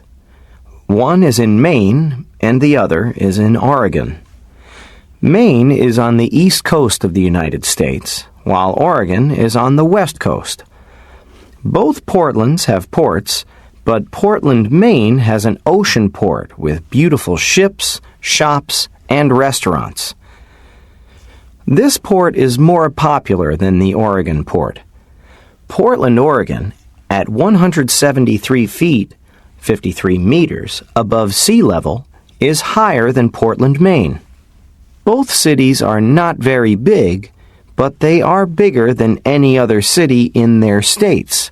One is in Maine and the other is in Oregon. Maine is on the east coast of the United States, while Oregon is on the west coast. Both Portlands have ports, but Portland, Maine has an ocean port with beautiful ships, shops, and restaurants. This port is more popular than the Oregon port. Portland, Oregon, at 173 feet, 53 meters above sea level, is higher than Portland, Maine. Both cities are not very big, but they are bigger than any other city in their states.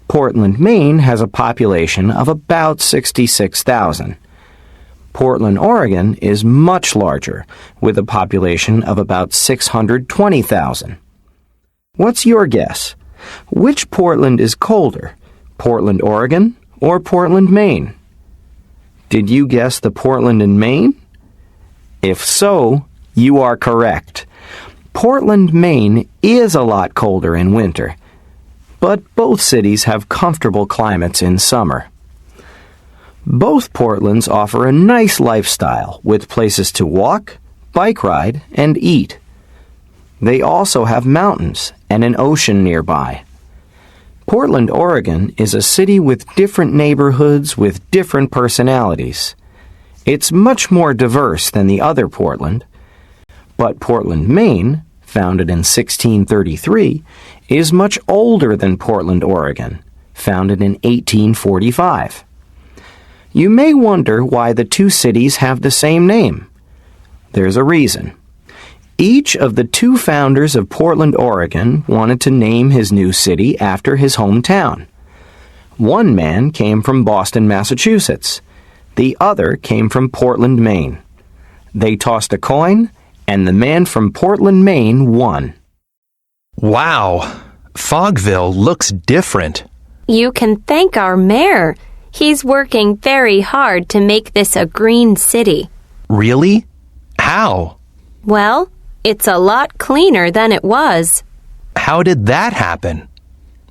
Portland, Maine has a population of about 66,000. Portland, Oregon is much larger, with a population of about 620,000. What's your guess? Which Portland is colder, Portland, Oregon, or Portland, Maine? Did you guess the Portland in Maine? If so, you are correct. Portland, Maine is a lot colder in winter, but both cities have comfortable climates in summer. Both Portlands offer a nice lifestyle with places to walk, bike ride, and eat. They also have mountains and an ocean nearby. Portland, Oregon is a city with different neighborhoods with different personalities. It's much more diverse than the other Portland. But Portland, Maine, founded in 1633, is much older than Portland, Oregon, founded in 1845. You may wonder why the two cities have the same name. There's a reason. Each of the two founders of Portland, Oregon, wanted to name his new city after his hometown. One man came from Boston, Massachusetts. The other came from Portland, Maine. They tossed a coin, and the man from Portland, Maine won. Wow, Fogville looks different. You can thank our mayor. He's working very hard to make this a green city. Really? How? Well, it's a lot cleaner than it was. How did that happen?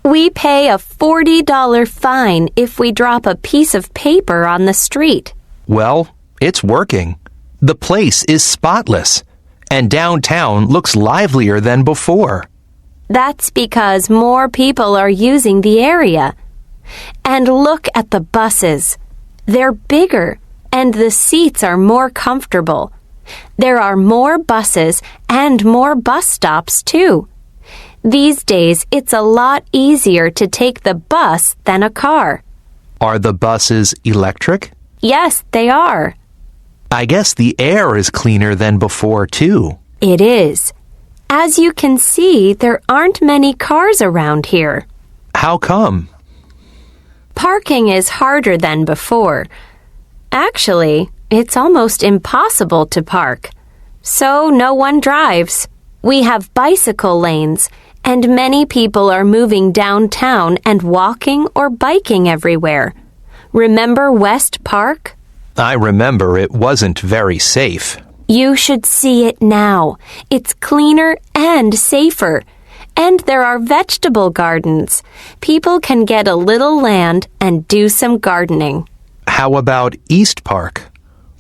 We pay a $40 fine if we drop a piece of paper on the street. Well, it's working. The place is spotless, and downtown looks livelier than before. That's because more people are using the area. And look at the buses. They're bigger, and the seats are more comfortable. There are more buses and more bus stops, too. These days, it's a lot easier to take the bus than a car. Are the buses electric? Yes, they are. I guess the air is cleaner than before, too. It is. As you can see, there aren't many cars around here. How come? Parking is harder than before. Actually, it's almost impossible to park. So no one drives. We have bicycle lanes, and many people are moving downtown and walking or biking everywhere. Remember West Park? I remember it wasn't very safe. You should see it now. It's cleaner and safer. And there are vegetable gardens. People can get a little land and do some gardening. How about East Park?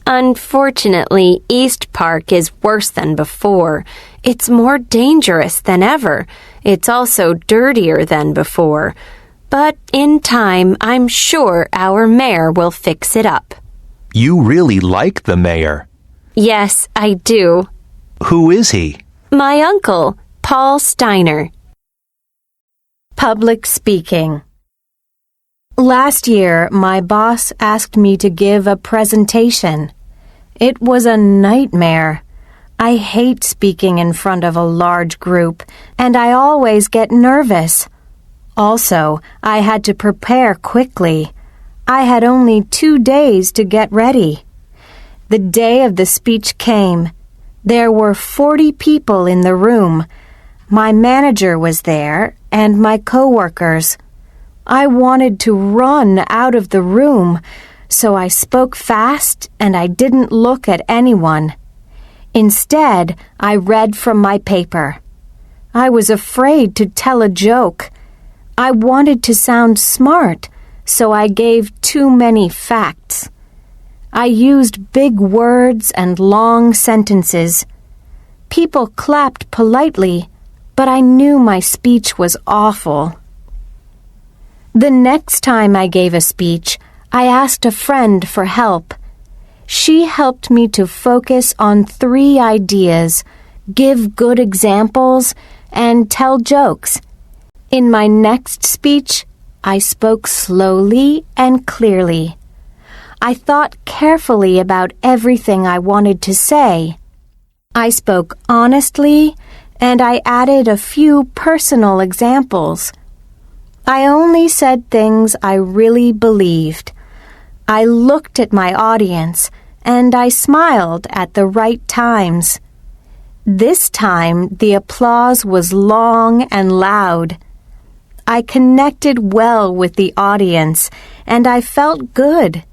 Unfortunately, East Park is worse than before. It's more dangerous than ever. It's also dirtier than before. But in time, I'm sure our mayor will fix it up. You really like the mayor. Yes, I do. Who is he? My uncle, Paul Steiner. Public speaking. Last year, my boss asked me to give a presentation. It was a nightmare. I hate speaking in front of a large group, and I always get nervous. Also, I had to prepare quickly. I had only 2 days to get ready. The day of the speech came. There were 40 people in the room. My manager was there, and my coworkers. I wanted to run out of the room, so I spoke fast and I didn't look at anyone. Instead, I read from my paper. I was afraid to tell a joke. I wanted to sound smart, so I gave too many facts. I used big words and long sentences. People clapped politely, but I knew my speech was awful. The next time I gave a speech, I asked a friend for help. She helped me to focus on 3 ideas, give good examples, and tell jokes. In my next speech, I spoke slowly and clearly. I thought carefully about everything I wanted to say. I spoke honestly, and I added a few personal examples. I only said things I really believed. I looked at my audience, and I smiled at the right times. This time, the applause was long and loud. I connected well with the audience, and I felt good.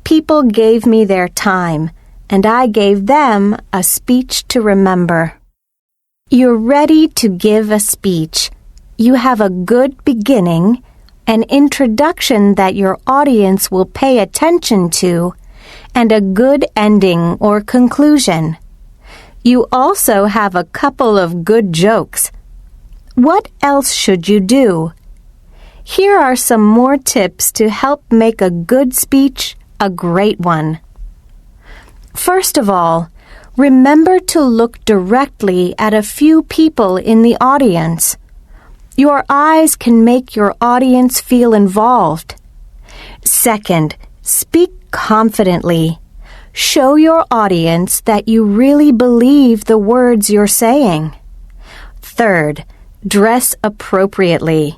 People gave me their time, and I gave them a speech to remember. You're ready to give a speech. You have a good beginning, an introduction that your audience will pay attention to, and a good ending or conclusion. You also have a couple of good jokes. What else should you do? Here are some more tips to help make a good speech a great one. First of all, Remember to look directly at a few people in the audience. Your eyes can make your audience feel involved. Second, speak confidently. Show your audience that you really believe the words you're saying. Third, dress appropriately.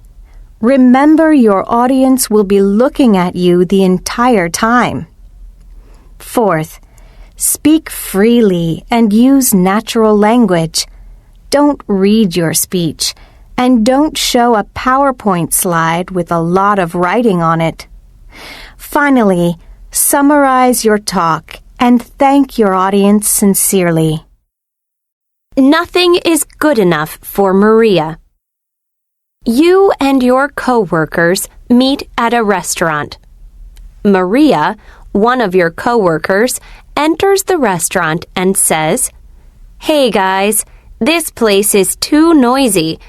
Remember your audience will be looking at you the entire time. Fourth, speak freely and use natural language. Don't read your speech, and don't show a PowerPoint slide with a lot of writing on it. Finally, summarize your talk and thank your audience sincerely. Nothing is good enough for Maria. You and your coworkers meet at a restaurant. Maria, one of your coworkers, enters the restaurant and says, "Hey guys, this place is too noisy,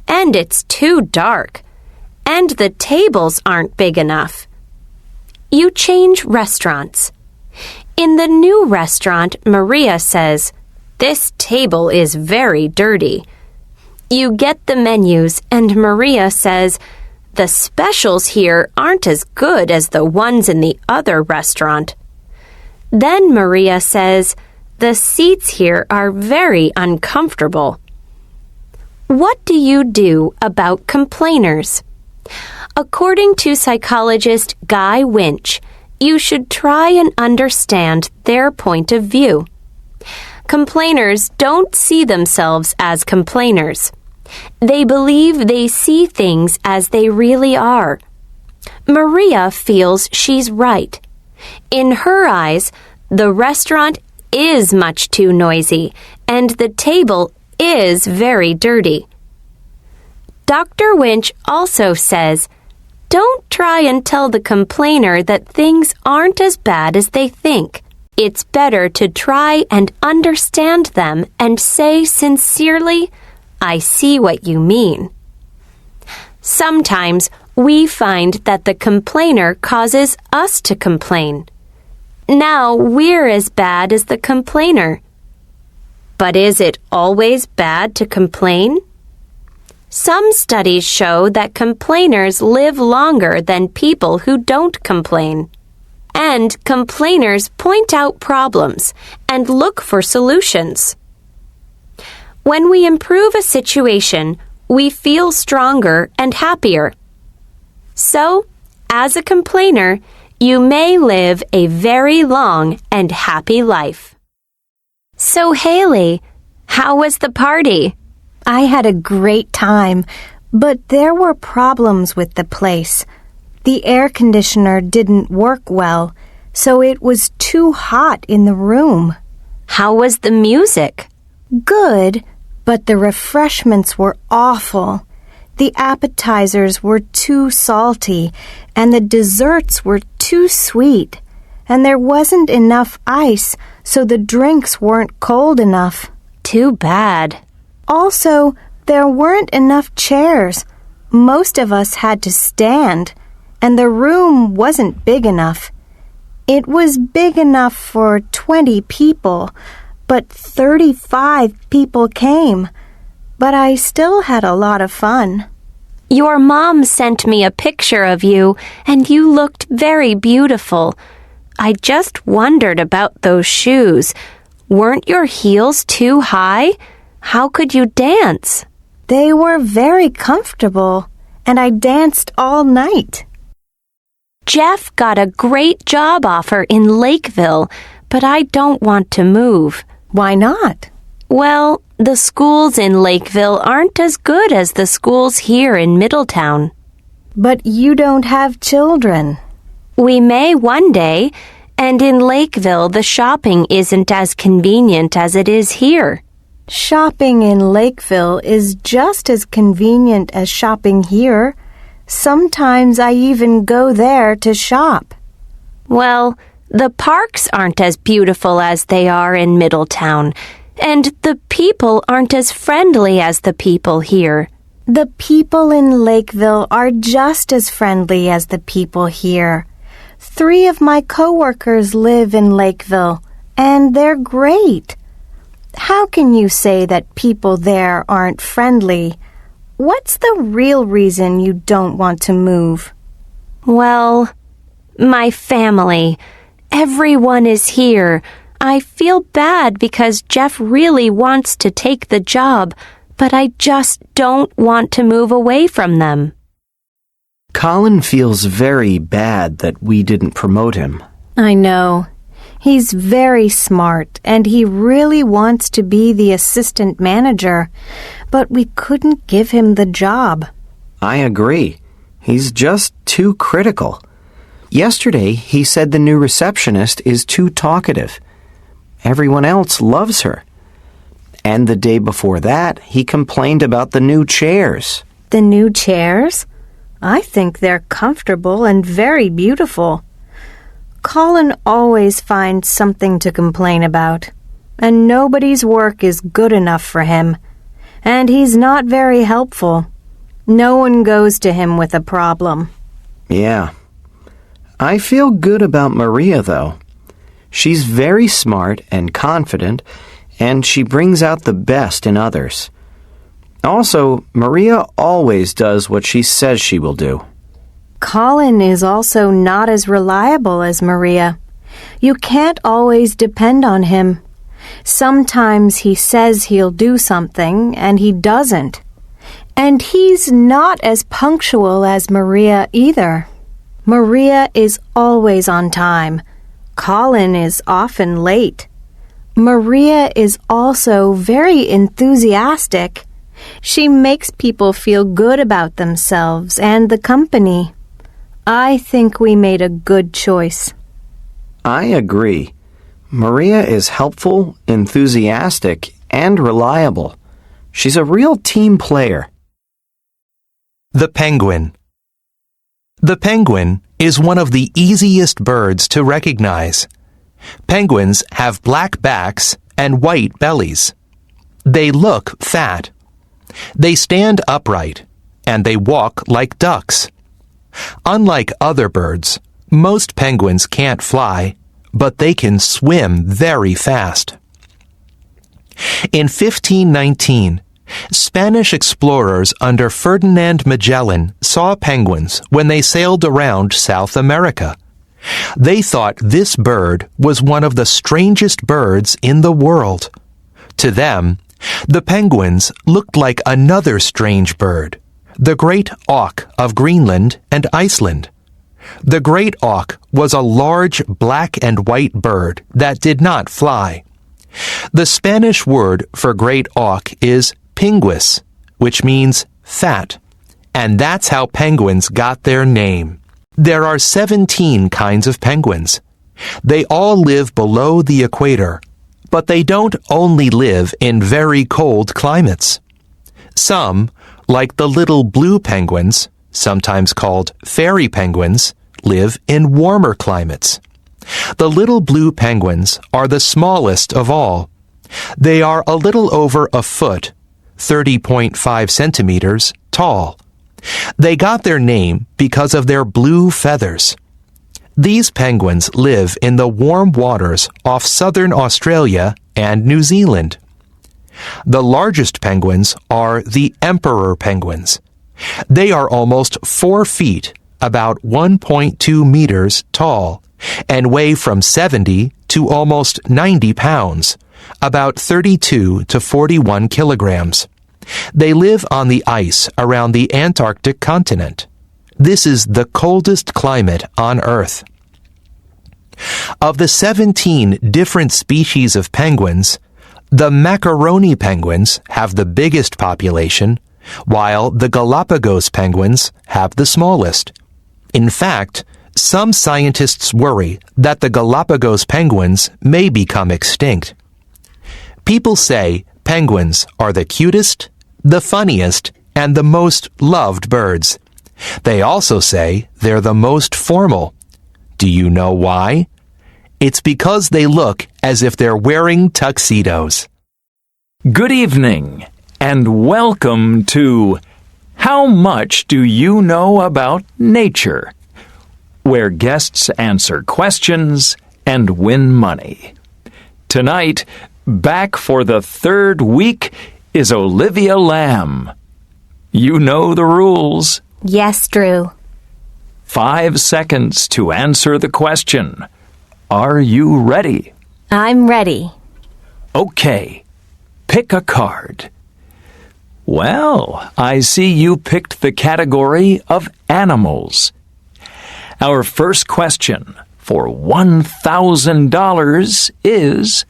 and it's too dark, and the tables aren't big enough." You change restaurants. In the new restaurant, Maria says, "This table is very dirty." You get the menus, and Maria says, "The specials here aren't as good as the ones in the other restaurant." Then Maria says, "The seats here are very uncomfortable." What do you do about complainers? According to psychologist Guy Winch, you should try and understand their point of view. Complainers don't see themselves as complainers. They believe they see things as they really are. Maria feels she's right. In her eyes, the restaurant is much too noisy, and the table is very dirty. Dr. Winch also says, don't try and tell the complainer that things aren't as bad as they think. It's better to try and understand them and say sincerely, "I see what you mean." Sometimes we find that the complainer causes us to complain. Now we're as bad as the complainer. But is it always bad to complain? Some studies show that complainers live longer than people who don't complain. And complainers point out problems and look for solutions. When we improve a situation, we feel stronger and happier. So, as a complainer, you may live a very long and happy life. So, Haley, how was the party? I had a great time, but there were problems with the place. The air conditioner didn't work well, so it was too hot in the room. How was the music? Good, but the refreshments were awful. The appetizers were too salty, and the desserts were too sweet, and there wasn't enough ice, so the drinks weren't cold enough. Too bad. Also, there weren't enough chairs. Most of us had to stand, and the room wasn't big enough. It was big enough for 20 people, but 35 people came. But I still had a lot of fun. Your mom sent me a picture of you, and you looked very beautiful. I just wondered about those shoes. Weren't your heels too high? How could you dance? They were very comfortable, and I danced all night. Jeff got a great job offer in Lakeville, but I don't want to move. Why not? Well, the schools in Lakeville aren't as good as the schools here in Middletown. But you don't have children. We may one day, and in Lakeville the shopping isn't as convenient as it is here. Shopping in Lakeville is just as convenient as shopping here. Sometimes I even go there to shop. Well, the parks aren't as beautiful as they are in Middletown, and the people aren't as friendly as the people here. The people in Lakeville are just as friendly as the people here. 3 of my coworkers live in Lakeville, and they're great. How can you say that people there aren't friendly? What's the real reason you don't want to move? Well, my family. Everyone is here. I feel bad because Jeff really wants to take the job, but I just don't want to move away from them. Colin feels very bad that we didn't promote him. I know. He's very smart, and he really wants to be the assistant manager, but we couldn't give him the job. I agree. He's just too critical. Yesterday, he said the new receptionist is too talkative. Everyone else loves her. And the day before that, he complained about the new chairs. The new chairs? I think they're comfortable and very beautiful. Colin always finds something to complain about, and nobody's work is good enough for him. And he's not very helpful. No one goes to him with a problem. Yeah. I feel good about Maria, though. She's very smart and confident, and she brings out the best in others. Also, Maria always does what she says she will do. Colin is also not as reliable as Maria. You can't always depend on him. Sometimes he says he'll do something, and he doesn't. And he's not as punctual as Maria either. Maria is always on time. Colin is often late. Maria is also very enthusiastic. She makes people feel good about themselves and the company. I think we made a good choice. I agree. Maria is helpful, enthusiastic, and reliable. She's a real team player. The penguin. The penguin is one of the easiest birds to recognize. Penguins have black backs and white bellies. They look fat. They stand upright, and they walk like ducks. Unlike other birds, most penguins can't fly, but they can swim very fast. In 1519, Spanish explorers under Ferdinand Magellan saw penguins when they sailed around South America. They thought this bird was one of the strangest birds in the world. To them, the penguins looked like another strange bird, the great auk of Greenland and Iceland. The great auk was a large black and white bird that did not fly. The Spanish word for great auk is pinguis, which means fat, and that's how penguins got their name. There are 17 kinds of penguins. They all live below the equator, but they don't only live in very cold climates. Some, like the little blue penguins, sometimes called fairy penguins, live in warmer climates. The little blue penguins are the smallest of all. They are a little over a foot, 30.5 centimeters, tall. They got their name because of their blue feathers. These penguins live in the warm waters off southern Australia and New Zealand. The largest penguins are the emperor penguins. They are almost 4 feet, about 1.2 meters tall, and weigh from 70 to almost 90 pounds, about 32 to 41 kilograms. They live on the ice around the Antarctic continent. This is the coldest climate on Earth. Of the 17 different species of penguins, the macaroni penguins have the biggest population, while the Galapagos penguins have the smallest. In fact, some scientists worry that the Galapagos penguins may become extinct. People say penguins are the cutest, the funniest, and the most loved birds. They also say they're the most formal. Do you know why? It's because they look as if they're wearing tuxedos. Good evening, and welcome to How Much Do You Know About Nature?, where guests answer questions and win money. Tonight, back for the third week is Olivia Lamb. You know the rules. Yes, Drew. 5 seconds to answer the question. Are you ready? I'm ready. Okay. Pick a card. Well, I see you picked the category of animals. Our first question for $1,000 is,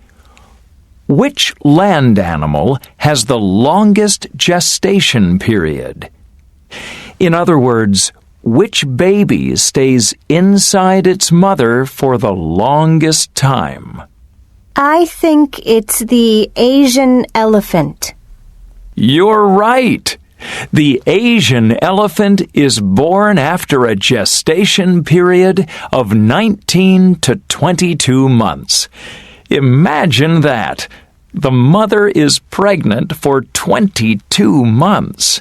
which land animal has the longest gestation period? In other words, which baby stays inside its mother for the longest time? I think it's the Asian elephant. You're right. The Asian elephant is born after a gestation period of 19 to 22 months. Imagine that. The mother is pregnant for 22 months.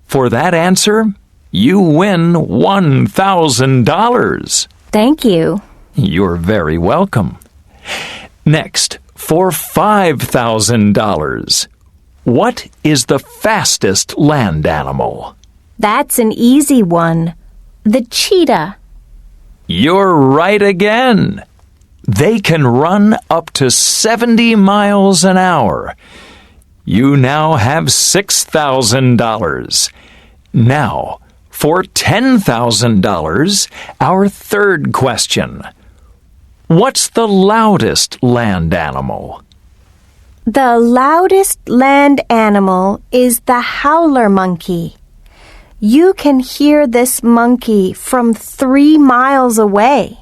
For that answer, you win $1,000. Thank you. You're very welcome. Next, for $5,000. What is the fastest land animal? That's an easy one. The cheetah. You're right again. They can run up to 70 miles an hour. You now have $6,000. Now, for $10,000, our third question. What's the loudest land animal? The loudest land animal is the howler monkey. You can hear this monkey from 3 miles away.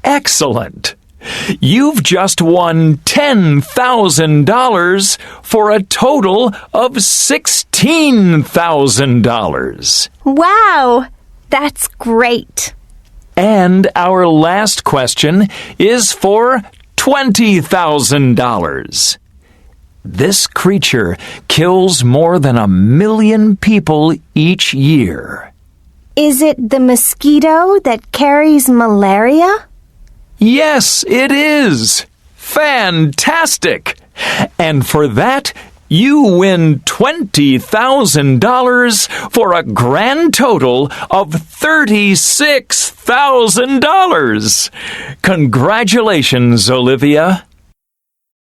Excellent! You've just won $10,000 for a total of $16,000. Wow! That's great. And our last question is for $20,000. This creature kills more than 1 million people each year. Is it the mosquito that carries malaria? Yes, it is. Fantastic! And for that, you win $20,000 for a grand total of $36,000. Congratulations, Olivia.